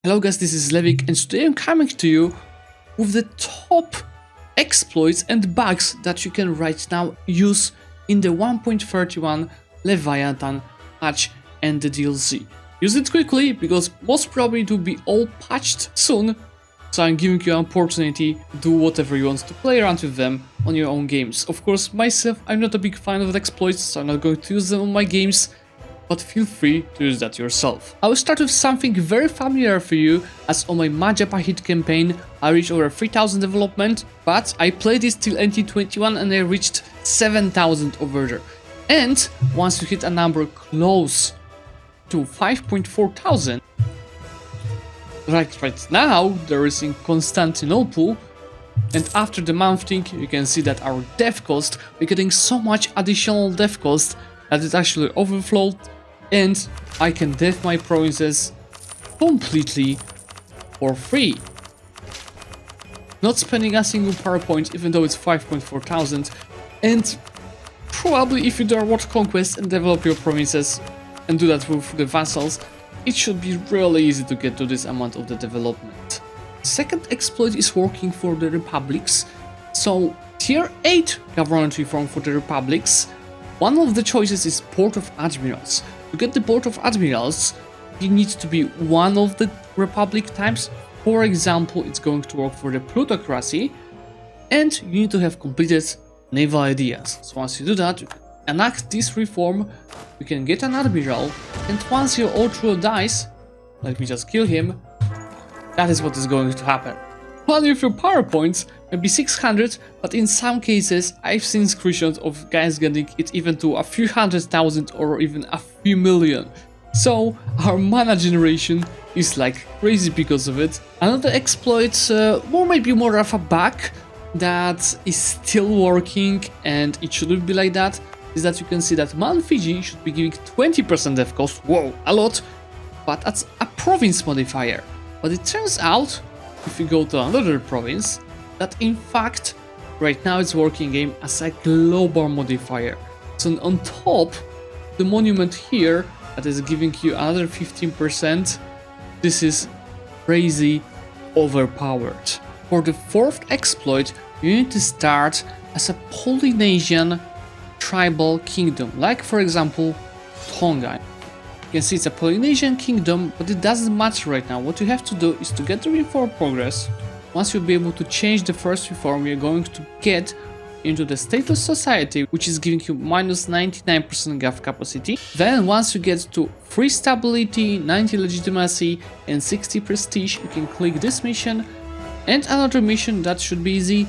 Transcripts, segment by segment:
Hello guys, this is Zlewikk and today I'm coming to you with the top exploits and bugs that you can right now use in the 1.31 Leviathan patch and the DLC. Use it quickly because most probably it will be all patched soon, so I'm giving you an opportunity to do whatever you want to play around with them on your own games. Of course, myself, I'm not a big fan of the exploits, so I'm not going to use them on my games, but feel free to use that yourself. I will start with something very familiar for you, as on my Modifier hit campaign I reached over 3000 development, but I played this till NT21 and I reached 7000 over there. And once you hit a number close to 5.4 thousand, right now there is in Constantinople, and after the month thing you can see that our dev cost, we're getting so much additional dev cost that it actually overflowed, and I can dev my provinces completely for free. Not spending a single power point, even though it's 5.4 thousand, and probably if you do a world conquest and develop your provinces and do that with the vassals, it should be really easy to get to this amount of the development. Second exploit is working for the republics, so tier 8 government reform for the republics. One of the choices is Board of Admirals. To get the Board of Admirals, you need to be one of the republic types. For example, it's going to work for the plutocracy, and you need to have completed naval ideas. So once you do that, you enact this reform, you can get an admiral, and once your Otro dies, let me just kill him, that is what is going to happen. One of your power points may be 600, but in some cases I've seen screenshots of guys getting it even to a few 100,000 or even a few million. So our mana generation is like crazy because of it. Another exploit, or maybe more of a bug that is still working, and it shouldn't be like that, is that you can see that Man Fiji should be giving 20% dev cost, whoa, a lot, but that's a province modifier. But it turns out, if you go to another province, that in fact right now it's working game as a global modifier. So on top, the monument here that is giving you another 15%, this is crazy overpowered. For the fourth exploit, you need to start as a Polynesian tribal kingdom, like for example Tonga. You can see it's a Polynesian kingdom, but it doesn't matter right now. What you have to do is to get the reform progress. Once you'll be able to change the first reform, you're going to get into the status society, which is giving you minus 99% gov capacity. Then once you get to 3 stability, 90 legitimacy and 60 prestige, you can click this mission and another mission that should be easy.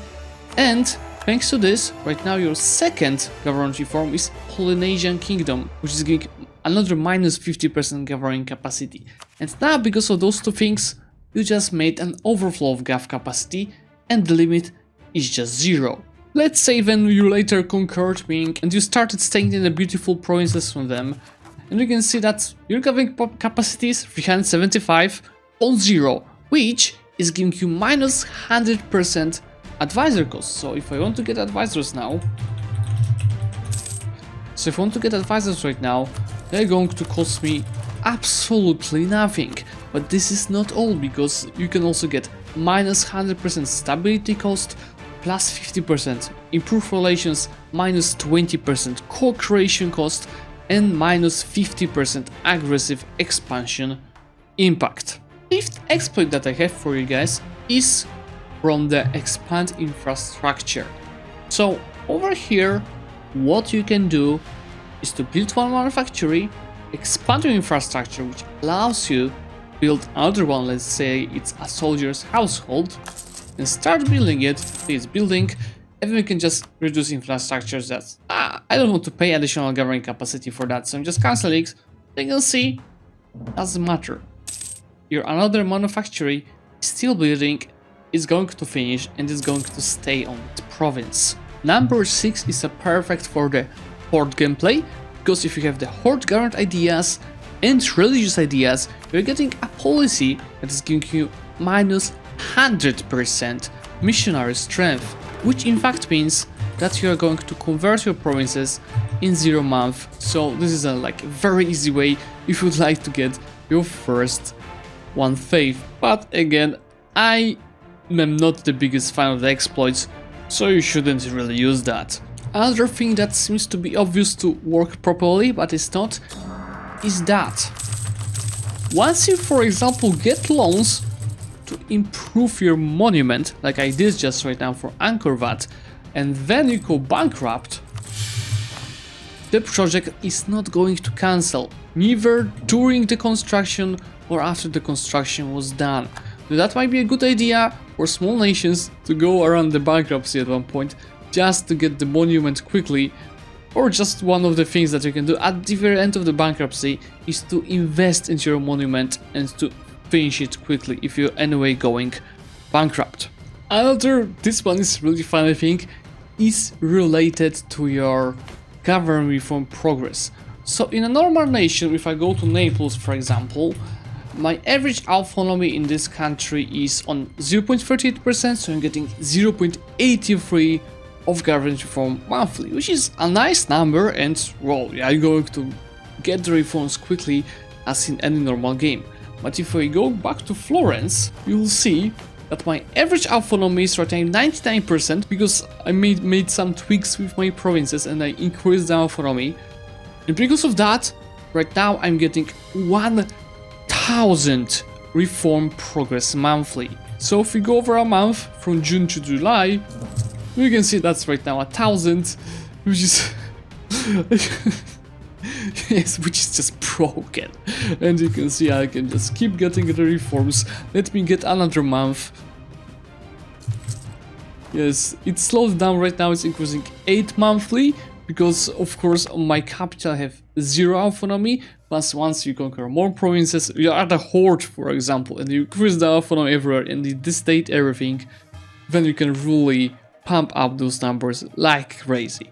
And thanks to this, right now your second government reform is Polynesian kingdom, which is giving another minus 50% governing capacity. And now because of those two things, you just made an overflow of gov capacity and the limit is just 0. Let's say when you later conquered Ming and you started staying in the beautiful provinces from them, and you can see that your governing capacity is 375 on 0, which is giving you minus 100% advisor cost. So if I want to get advisors now, right now, they're going to cost me absolutely nothing. But this is not all, because you can also get minus 100% stability cost, plus 50% improved relations, minus 20% co-creation cost, and minus 50% aggressive expansion impact. Fifth exploit that I have for you guys is from the expand infrastructure. So over here, what you can do is to build one manufactory, expand your infrastructure, which allows you to build another one. Let's say it's a soldier's household, and start building it. It's building, and we can just reduce infrastructures that I don't want to pay additional governing capacity for that, so I'm just canceling it. You can see, doesn't matter. Your another manufactory is still building, is going to finish, and is going to stay on the province. Number 6 is a perfect for the horde gameplay, because if you have the horde government ideas and religious ideas, you're getting a policy that is giving you minus 100% missionary strength, which in fact means that you are going to convert your provinces in 0 month. So this is a very easy way if you'd like to get your first 1/5. But again, I am not the biggest fan of the exploits, so you shouldn't really use that. Another thing that seems to be obvious to work properly, but it's not, is that once you, for example, get loans to improve your monument, like I did just right now for Angkor Wat, and then you go bankrupt, the project is not going to cancel, neither during the construction or after the construction was done. So that might be a good idea for small nations to go around the bankruptcy at one point, just to get the monument quickly, or just one of the things that you can do at the very end of the bankruptcy is to invest into your monument and to finish it quickly if you're anyway going bankrupt. Another, this one is really fun I think, is related to your government reform progress. So in a normal nation, if I go to Naples for example, my average autonomy in this country is on 0.38%, so I'm getting 0.83 of government reform monthly, which is a nice number, and well, yeah, you're going to get the reforms quickly as in any normal game. But if we go back to Florence, you'll see that my average autonomy is right now 99% because I made some tweaks with my provinces and I increased the autonomy. And because of that, right now I'm getting 1000 reform progress monthly. So if we go over a month from June to July, we can see that's right now 1000, which is yes, which is just broken. And you can see I can just keep getting the reforms. Let me get another month. Yes, it slows down right now, it's increasing 8 monthly, because of course on my capital I have 0 autonomy, plus once you conquer more provinces, you are the horde for example, and you increase the autonomy everywhere and you destate everything, then you can really pump up those numbers like crazy.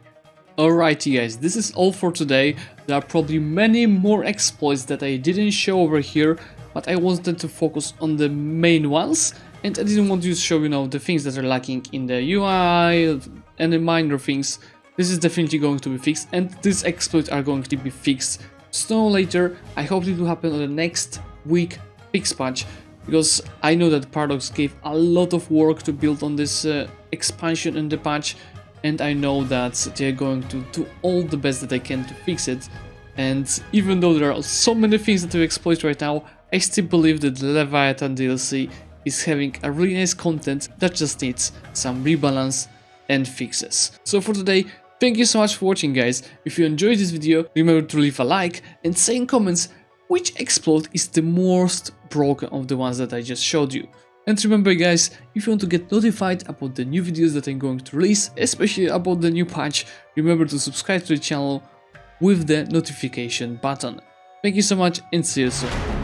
Alrighty guys, this is all for today. There are probably many more exploits that I didn't show over here, but I wanted to focus on the main ones, and I didn't want to show, you know, the things that are lacking in the UI and the minor things. This is definitely going to be fixed, and these exploits are going to be fixed sooner or later. I hope it will happen on the next week fix patch, because I know that Paradox gave a lot of work to build on this expansion in the patch, and I know that they're going to do all the best that they can to fix it. And even though there are so many things that we exploit right now, I still believe that the Leviathan DLC is having a really nice content that just needs some rebalance and fixes. So for today, thank you so much for watching guys. If you enjoyed this video, remember to leave a like and say in comments which exploit is the most broken of the ones that I just showed you. And remember guys, if you want to get notified about the new videos that I'm going to release, especially about the new patch, remember to subscribe to the channel with the notification button. Thank you so much and see you soon.